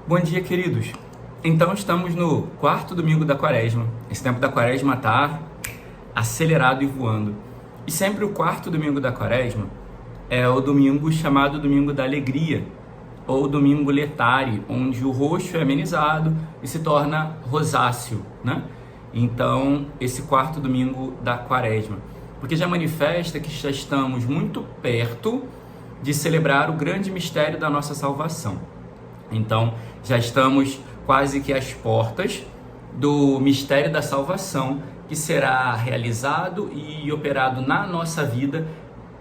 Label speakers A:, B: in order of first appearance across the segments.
A: Bom dia, queridos. Então, estamos no quarto domingo da quaresma. Esse tempo da quaresma está acelerado e voando. E sempre o quarto domingo da quaresma é o domingo chamado Domingo da Alegria, ou Domingo Letare, onde o roxo é amenizado e se torna rosáceo, né? Então, esse quarto domingo da quaresma. Porque já manifesta que já estamos muito perto de celebrar o grande mistério da nossa salvação. Então, já estamos quase que às portas do mistério da salvação, que será realizado e operado na nossa vida,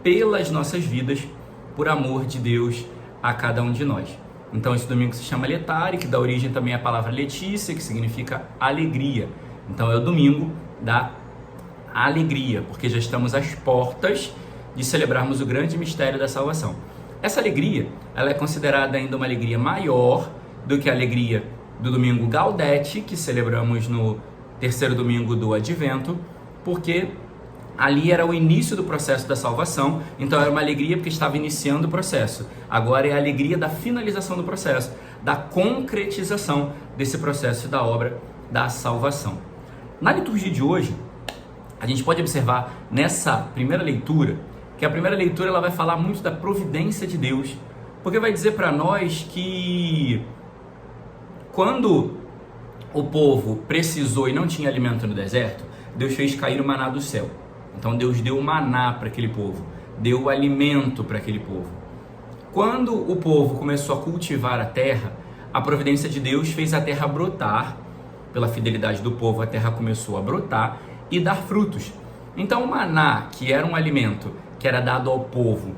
A: pelas nossas vidas, por amor de Deus a cada um de nós. Então, esse domingo se chama Letare, que dá origem também à palavra Letícia, que significa alegria. Então, é o domingo da alegria, porque já estamos às portas de celebrarmos o grande mistério da salvação. Essa alegria, ela é considerada ainda uma alegria maior do que a alegria do domingo Gaudete, que celebramos no terceiro domingo do Advento, porque ali era o início do processo da salvação, então era uma alegria porque estava iniciando o processo. Agora é a alegria da finalização do processo, da concretização desse processo da obra da salvação. Na liturgia de hoje, a gente pode observar nessa primeira leitura, que a primeira leitura ela vai falar muito da providência de Deus, porque vai dizer para nós que quando o povo precisou e não tinha alimento no deserto, Deus fez cair o maná do céu. Então Deus deu o maná para aquele povo, deu o alimento para aquele povo. Quando o povo começou a cultivar a terra, a providência de Deus fez a terra brotar. Pela fidelidade do povo, a terra começou a brotar e dar frutos. Então o maná, que era um alimento que era dado ao povo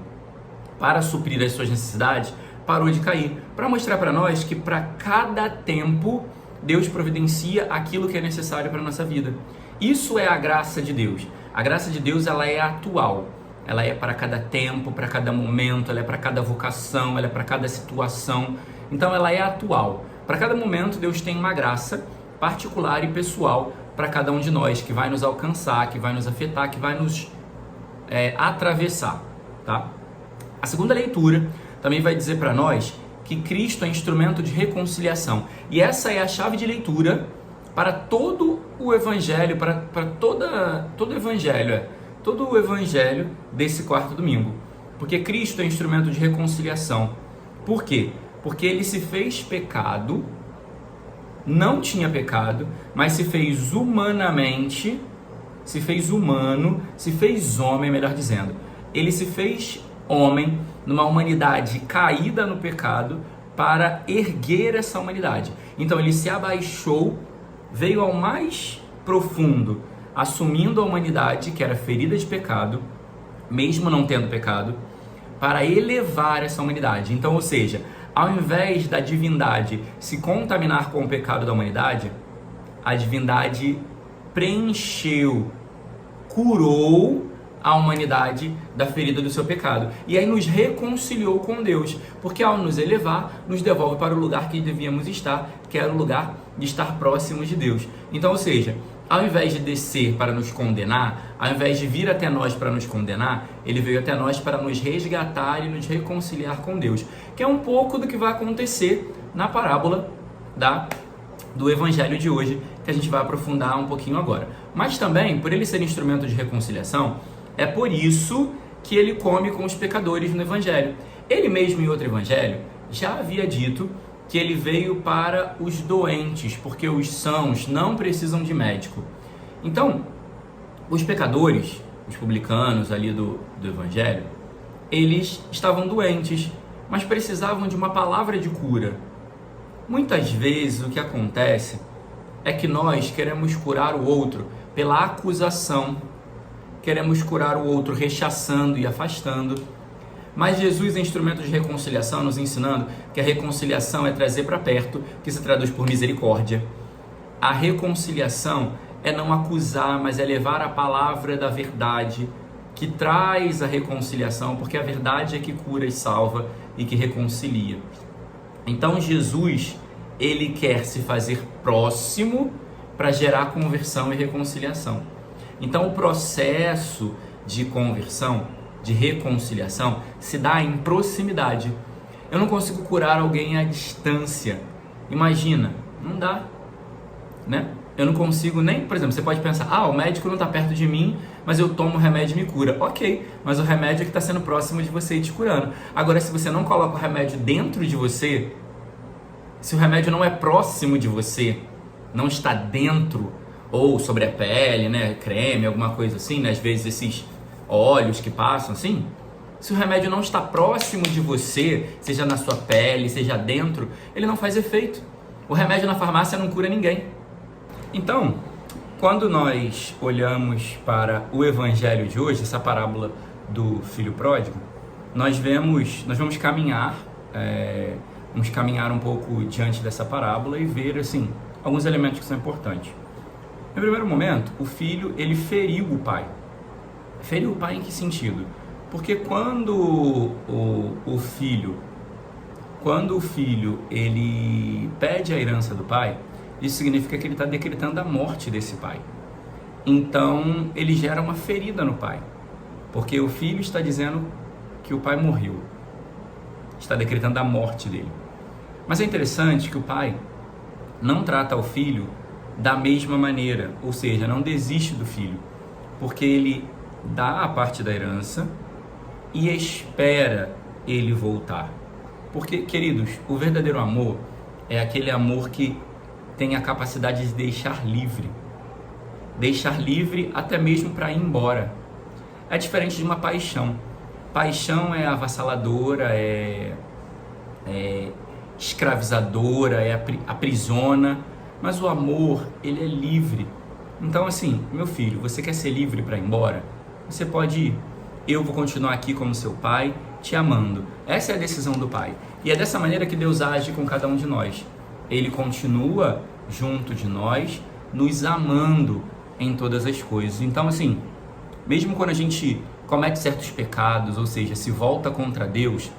A: para suprir as suas necessidades, parou de cair, para mostrar para nós que para cada tempo Deus providencia aquilo que é necessário para a nossa vida. Isso é a graça de Deus. A graça de Deus ela é atual, ela é para cada tempo, para cada momento, ela é para cada vocação, ela é para cada situação. Então ela é atual. Para cada momento Deus tem uma graça particular e pessoal para cada um de nós, que vai nos alcançar, que vai nos afetar, que vai nos atravessar, tá? A segunda leitura também vai dizer para nós que Cristo é instrumento de reconciliação. E essa é a chave de leitura para todo o evangelho, para todo o evangelho desse quarto domingo. Porque Cristo é instrumento de reconciliação. Por quê? Porque ele se fez pecado, não tinha pecado, mas se fez humanamente, se fez humano, se fez homem, melhor dizendo. Ele se fez homem numa humanidade caída no pecado para erguer essa humanidade. Então ele se abaixou, veio ao mais profundo, assumindo a humanidade que era ferida de pecado, mesmo não tendo pecado, para elevar essa humanidade. Então, ou seja, ao invés da divindade se contaminar com o pecado da humanidade, a divindade preencheu, curou a humanidade da ferida do seu pecado. E aí nos reconciliou com Deus, porque ao nos elevar, nos devolve para o lugar que devíamos estar, que era o lugar de estar próximos de Deus. Então, ou seja, ao invés de descer para nos condenar, ao invés de vir até nós para nos condenar, ele veio até nós para nos resgatar e nos reconciliar com Deus, que é um pouco do que vai acontecer na parábola do evangelho de hoje, que a gente vai aprofundar um pouquinho agora. Mas também, por ele ser instrumento de reconciliação, é por isso que ele come com os pecadores no evangelho. Ele mesmo em outro evangelho já havia dito que ele veio para os doentes, porque os sãos não precisam de médico. Então, os pecadores, os publicanos ali do evangelho, eles estavam doentes, mas precisavam de uma palavra de cura. Muitas vezes o que acontece é que nós queremos curar o outro pela acusação, queremos curar o outro rechaçando e afastando. Mas Jesus é instrumento de reconciliação, nos ensinando que a reconciliação é trazer para perto, que se traduz por misericórdia. A reconciliação é não acusar, mas é levar a palavra da verdade, que traz a reconciliação, porque a verdade é que cura e salva e que reconcilia. Então Jesus, ele quer se fazer próximo para gerar conversão e reconciliação. Então o processo de conversão, de reconciliação, se dá em proximidade. Eu não consigo curar alguém à distância. Imagina, não dá, né? Eu não consigo nem, por exemplo, você pode pensar, o médico não está perto de mim, mas eu tomo o remédio e me cura. Ok, mas o remédio é que está sendo próximo de você e te curando. Agora, se você não coloca o remédio dentro de você, se o remédio não é próximo de você, não está dentro, ou sobre a pele, né, creme, alguma coisa assim, né, às vezes esses óleos que passam assim, se o remédio não está próximo de você, seja na sua pele, seja dentro, ele não faz efeito. O remédio na farmácia não cura ninguém. Então, quando nós olhamos para o evangelho de hoje, essa parábola do filho pródigo, nós vamos caminhar, vamos caminhar um pouco diante dessa parábola e ver assim alguns elementos que são importantes. No primeiro momento, o filho ele feriu o pai. Feriu o pai em que sentido? Porque quando o filho ele pede a herança do pai, isso significa que ele está decretando a morte desse pai. Então, ele gera uma ferida no pai, porque o filho está dizendo que o pai morreu, está decretando a morte dele. Mas é interessante que o pai não trata o filho da mesma maneira, ou seja, não desiste do filho, porque ele dá a parte da herança e espera ele voltar. Porque, queridos, o verdadeiro amor é aquele amor que tem a capacidade de deixar livre até mesmo para ir embora. É diferente de uma paixão. Paixão é avassaladora, é escravizadora, aprisiona, mas o amor, ele é livre. Então assim, meu filho, você quer ser livre para ir embora? Você pode ir. Eu vou continuar aqui como seu pai, te amando. Essa é a decisão do pai. E é dessa maneira que Deus age com cada um de nós. Ele continua junto de nós, nos amando em todas as coisas. Então, assim, mesmo quando a gente comete certos pecados, ou seja, se volta contra Deus,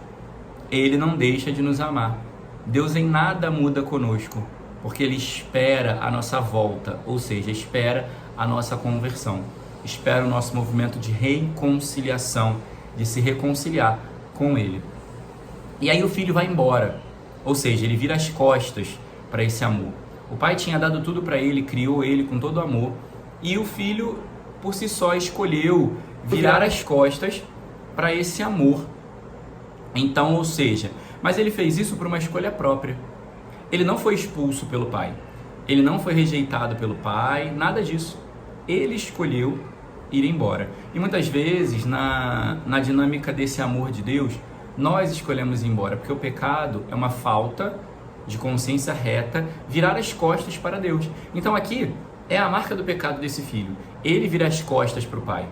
A: Ele não deixa de nos amar. Deus em nada muda conosco, porque Ele espera a nossa volta, ou seja, espera a nossa conversão, espera o nosso movimento de reconciliação, de se reconciliar com Ele. E aí o filho vai embora, ou seja, ele vira as costas para esse amor. O pai tinha dado tudo para ele, criou ele com todo amor, e o filho por si só escolheu virar as costas para esse amor. Então, ou seja, mas ele fez isso por uma escolha própria. Ele não foi expulso pelo pai, ele não foi rejeitado pelo pai, nada disso. Ele escolheu ir embora. E muitas vezes na dinâmica desse amor de Deus, nós escolhemos ir embora, porque o pecado é uma falta de consciência reta, virar as costas para Deus. Então aqui é a marca do pecado desse filho. Ele vira as costas para o pai,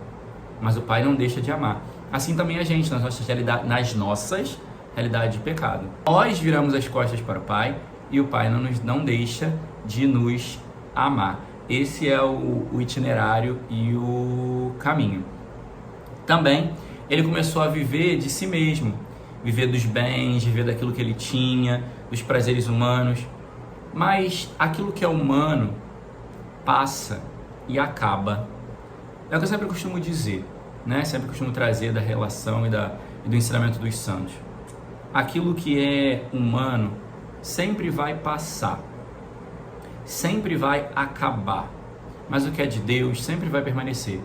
A: mas o pai não deixa de amar. Assim também a gente, nas nossas realidades de pecado. Nós viramos as costas para o pai e o pai não deixa de nos amar. Esse é o itinerário e o caminho. Também ele começou a viver de si mesmo, viver dos bens, viver daquilo que ele tinha, dos prazeres humanos. Mas aquilo que é humano passa e acaba. É o que eu sempre costumo dizer, né? Sempre costumo trazer da relação e do ensinamento dos santos. Aquilo que é humano sempre vai passar, sempre vai acabar, mas o que é de Deus sempre vai permanecer.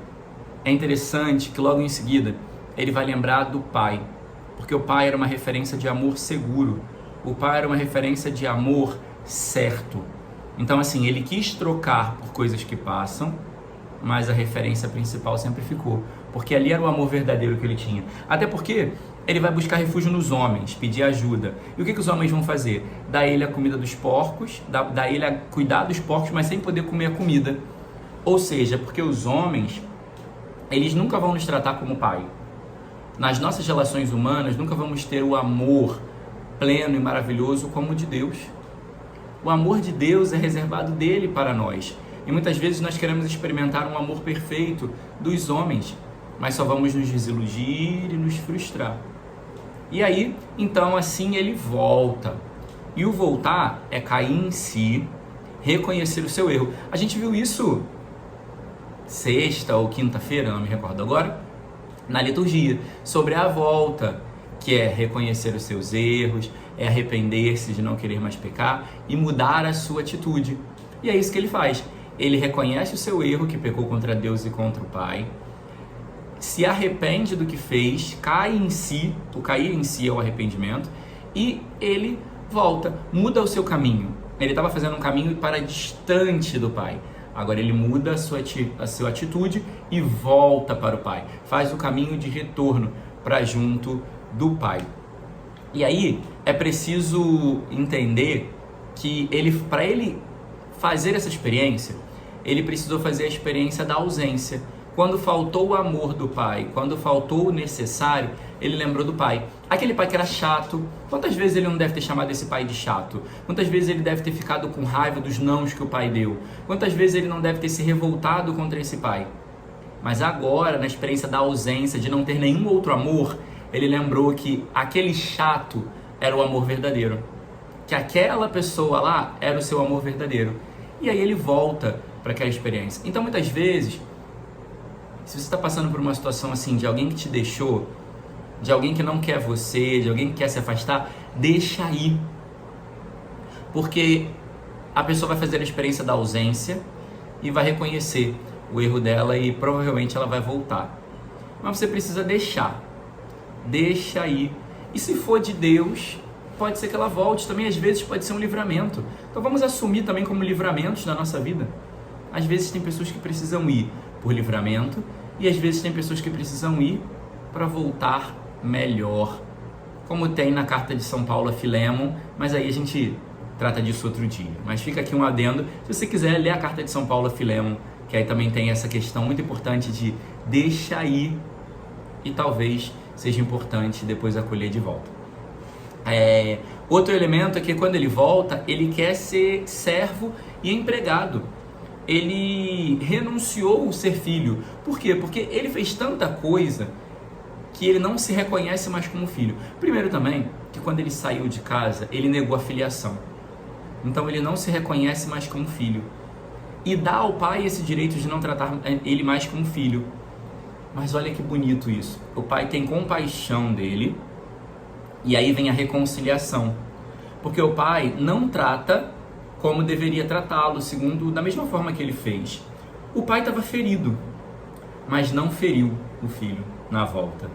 A: É interessante que logo em seguida ele vai lembrar do pai, porque o pai era uma referência de amor seguro, o pai era uma referência de amor certo. Então assim, ele quis trocar por coisas que passam, mas a referência principal sempre ficou, porque ali era o amor verdadeiro que ele tinha. Até porque ele vai buscar refúgio nos homens, pedir ajuda. E o que os homens vão fazer? Dar ele a comida dos porcos, dar ele a cuidar dos porcos, mas sem poder comer a comida. Ou seja, porque os homens, eles nunca vão nos tratar como pai. Nas nossas relações humanas, nunca vamos ter o amor pleno e maravilhoso como o de Deus. O amor de Deus é reservado dele para nós. E muitas vezes nós queremos experimentar um amor perfeito dos homens, mas só vamos nos desiludir e nos frustrar. E aí, então, assim ele volta. E o voltar é cair em si, reconhecer o seu erro. A gente viu isso sexta ou quinta-feira, não me recordo agora, na liturgia, sobre a volta, que é reconhecer os seus erros, é arrepender-se de não querer mais pecar e mudar a sua atitude. E é isso que ele faz. Ele reconhece o seu erro, que pecou contra Deus e contra o Pai, se arrepende do que fez, cai em si, o cair em si é o arrependimento, e ele volta, muda o seu caminho. Ele estava fazendo um caminho para distante do Pai. Agora ele muda a sua atitude e volta para o Pai. Faz o caminho de retorno para junto do Pai. E aí é preciso entender que para ele fazer essa experiência, ele precisou fazer a experiência da ausência. Quando faltou o amor do Pai, quando faltou o necessário, ele lembrou do Pai. Aquele pai que era chato, quantas vezes ele não deve ter chamado esse pai de chato? Quantas vezes ele deve ter ficado com raiva dos nãos que o pai deu? Quantas vezes ele não deve ter se revoltado contra esse pai? Mas agora, na experiência da ausência, de não ter nenhum outro amor, ele lembrou que aquele chato era o amor verdadeiro. Que aquela pessoa lá era o seu amor verdadeiro. E aí ele volta para aquela experiência. Então, muitas vezes, se você está passando por uma situação assim, de alguém que te deixou, de alguém que não quer você, de alguém que quer se afastar, deixa aí. Porque a pessoa vai fazer a experiência da ausência e vai reconhecer o erro dela e provavelmente ela vai voltar. Mas você precisa deixar. Deixa aí. E se for de Deus, pode ser que ela volte também. Às vezes pode ser um livramento. Então vamos assumir também como livramentos na nossa vida. Às vezes tem pessoas que precisam ir por livramento e às vezes tem pessoas que precisam ir para voltar melhor, como tem na carta de São Paulo a Filémon, mas aí a gente trata disso outro dia. Mas fica aqui um adendo, se você quiser ler a carta de São Paulo a Filémon, que aí também tem essa questão muito importante de deixa ir, e talvez seja importante depois acolher de volta. Outro elemento é que quando ele volta, ele quer ser servo e empregado. Ele renunciou a ser filho. Por quê? Porque ele fez tanta coisa que ele não se reconhece mais como filho. Primeiro também, que quando ele saiu de casa, ele negou a filiação. Então ele não se reconhece mais como filho. E dá ao pai esse direito de não tratar ele mais como filho. Mas olha que bonito isso. O pai tem compaixão dele, e aí vem a reconciliação. Porque o pai não trata como deveria tratá-lo, da mesma forma que ele fez. O pai estava ferido, mas não feriu o filho na volta.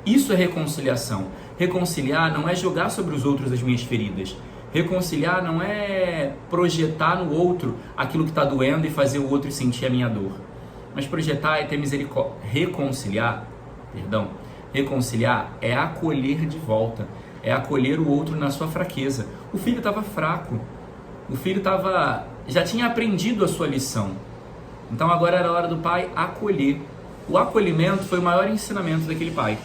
A: Isso é reconciliação. Reconciliar não é jogar sobre os outros as minhas feridas. Reconciliar não é projetar no outro aquilo que está doendo e fazer o outro sentir a minha dor. Mas projetar é ter misericórdia. Reconciliar é acolher de volta. É acolher o outro na sua fraqueza. O filho estava fraco. O filho já tinha aprendido a sua lição. Então agora era a hora do pai acolher. O acolhimento foi o maior ensinamento daquele pai.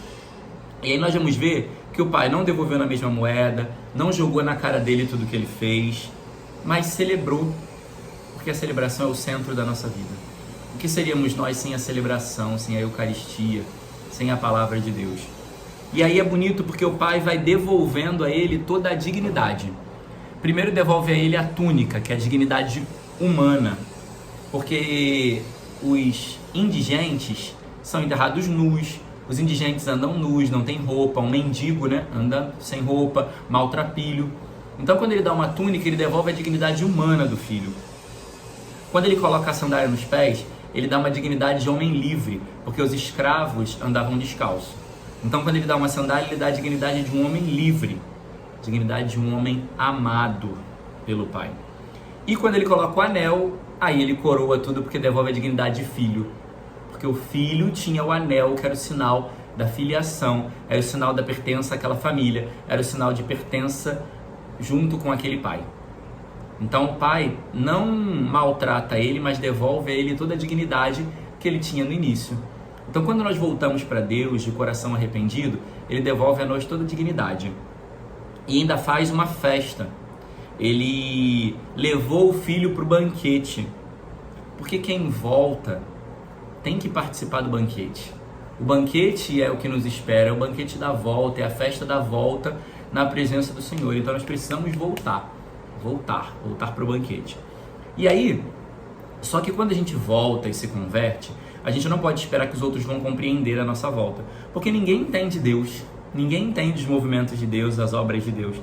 A: E aí nós vamos ver que o pai não devolveu na mesma moeda, não jogou na cara dele tudo que ele fez, mas celebrou, porque a celebração é o centro da nossa vida. O que seríamos nós sem a celebração, sem a Eucaristia, sem a Palavra de Deus? E aí é bonito porque o pai vai devolvendo a ele toda a dignidade. Primeiro devolve a ele a túnica, que é a dignidade humana, porque os indigentes são enterrados nus. Os indigentes andam nus, não tem roupa. Um mendigo, anda sem roupa, maltrapilho. Então quando ele dá uma túnica, ele devolve a dignidade humana do filho. Quando ele coloca a sandália nos pés, ele dá uma dignidade de homem livre, porque os escravos andavam descalços. Então quando ele dá uma sandália, ele dá a dignidade de um homem livre, dignidade de um homem amado pelo pai. E quando ele coloca o anel, aí ele coroa tudo, porque devolve a dignidade de filho. Porque o filho tinha o anel, que era o sinal da filiação, era o sinal da pertença àquela família, era o sinal de pertença junto com aquele pai. Então o pai não maltrata ele, mas devolve a ele toda a dignidade que ele tinha no início. Então quando nós voltamos para Deus de coração arrependido, ele devolve a nós toda a dignidade. E ainda faz uma festa. Ele levou o filho para o banquete, porque quem volta tem que participar do banquete. O banquete é o que nos espera, é o banquete da volta, é a festa da volta na presença do Senhor. Então nós precisamos voltar para o banquete. E aí, só que quando a gente volta e se converte, a gente não pode esperar que os outros vão compreender a nossa volta, porque ninguém entende Deus, ninguém entende os movimentos de Deus, as obras de Deus.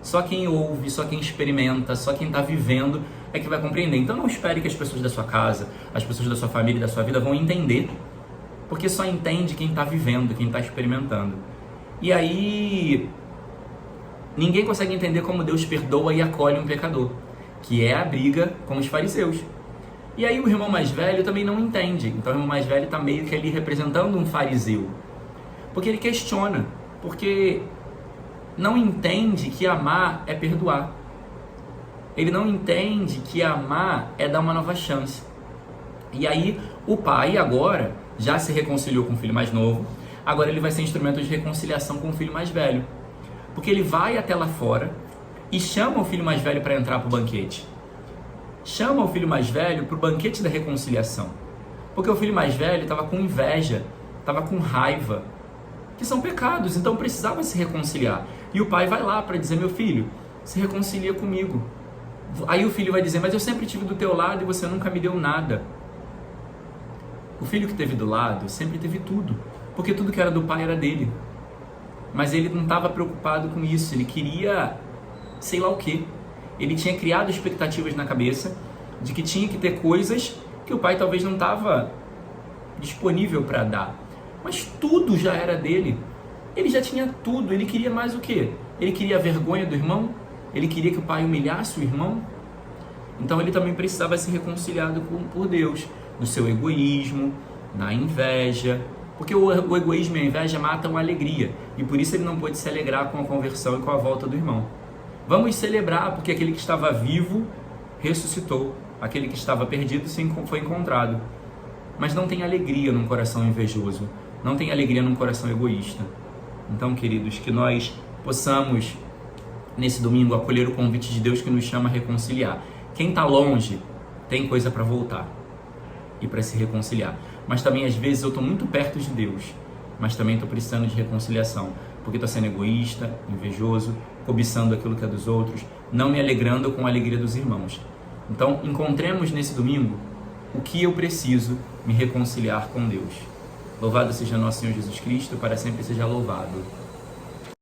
A: Só quem ouve, só quem experimenta, só quem está vivendo é que vai compreender. Então não espere que as pessoas da sua casa, as pessoas da sua família e da sua vida vão entender, porque só entende quem está vivendo, quem está experimentando. E aí, ninguém consegue entender como Deus perdoa e acolhe um pecador, que é a briga com os fariseus. E aí o irmão mais velho também não entende. Então o irmão mais velho está meio que ali representando um fariseu. Porque ele questiona, porque não entende que amar é perdoar. Ele não entende que amar é dar uma nova chance. E aí o pai agora já se reconciliou com o filho mais novo, agora ele vai ser instrumento de reconciliação com o filho mais velho. Porque ele vai até lá fora e chama o filho mais velho para entrar para o banquete. Chama o filho mais velho para o banquete da reconciliação. Porque o filho mais velho estava com inveja, estava com raiva, que são pecados, então precisava se reconciliar. E o pai vai lá para dizer, meu filho, se reconcilia comigo. Aí o filho vai dizer, mas eu sempre estive do teu lado e você nunca me deu nada. O filho que teve do lado sempre teve tudo, porque tudo que era do pai era dele. Mas ele não estava preocupado com isso, ele queria sei lá o quê. Ele tinha criado expectativas na cabeça de que tinha que ter coisas que o pai talvez não estava disponível para dar. Mas tudo já era dele. Ele já tinha tudo. Ele queria mais o quê? Ele queria a vergonha do irmão? Ele queria que o pai humilhasse o irmão? Então ele também precisava ser reconciliado por Deus, no seu egoísmo, na inveja. Porque o egoísmo e a inveja matam a alegria. E por isso ele não pôde se alegrar com a conversão e com a volta do irmão. Vamos celebrar porque aquele que estava vivo ressuscitou. Aquele que estava perdido foi encontrado. Mas não tem alegria num coração invejoso. Não tem alegria num coração egoísta. Então, queridos, que nós possamos, nesse domingo, acolher o convite de Deus que nos chama a reconciliar. Quem está longe tem coisa para voltar e para se reconciliar. Mas também, às vezes, eu estou muito perto de Deus, mas também estou precisando de reconciliação, porque estou sendo egoísta, invejoso, cobiçando aquilo que é dos outros, não me alegrando com a alegria dos irmãos. Então, encontremos nesse domingo o que eu preciso me reconciliar com Deus. Louvado seja nosso Senhor Jesus Cristo, para sempre seja louvado.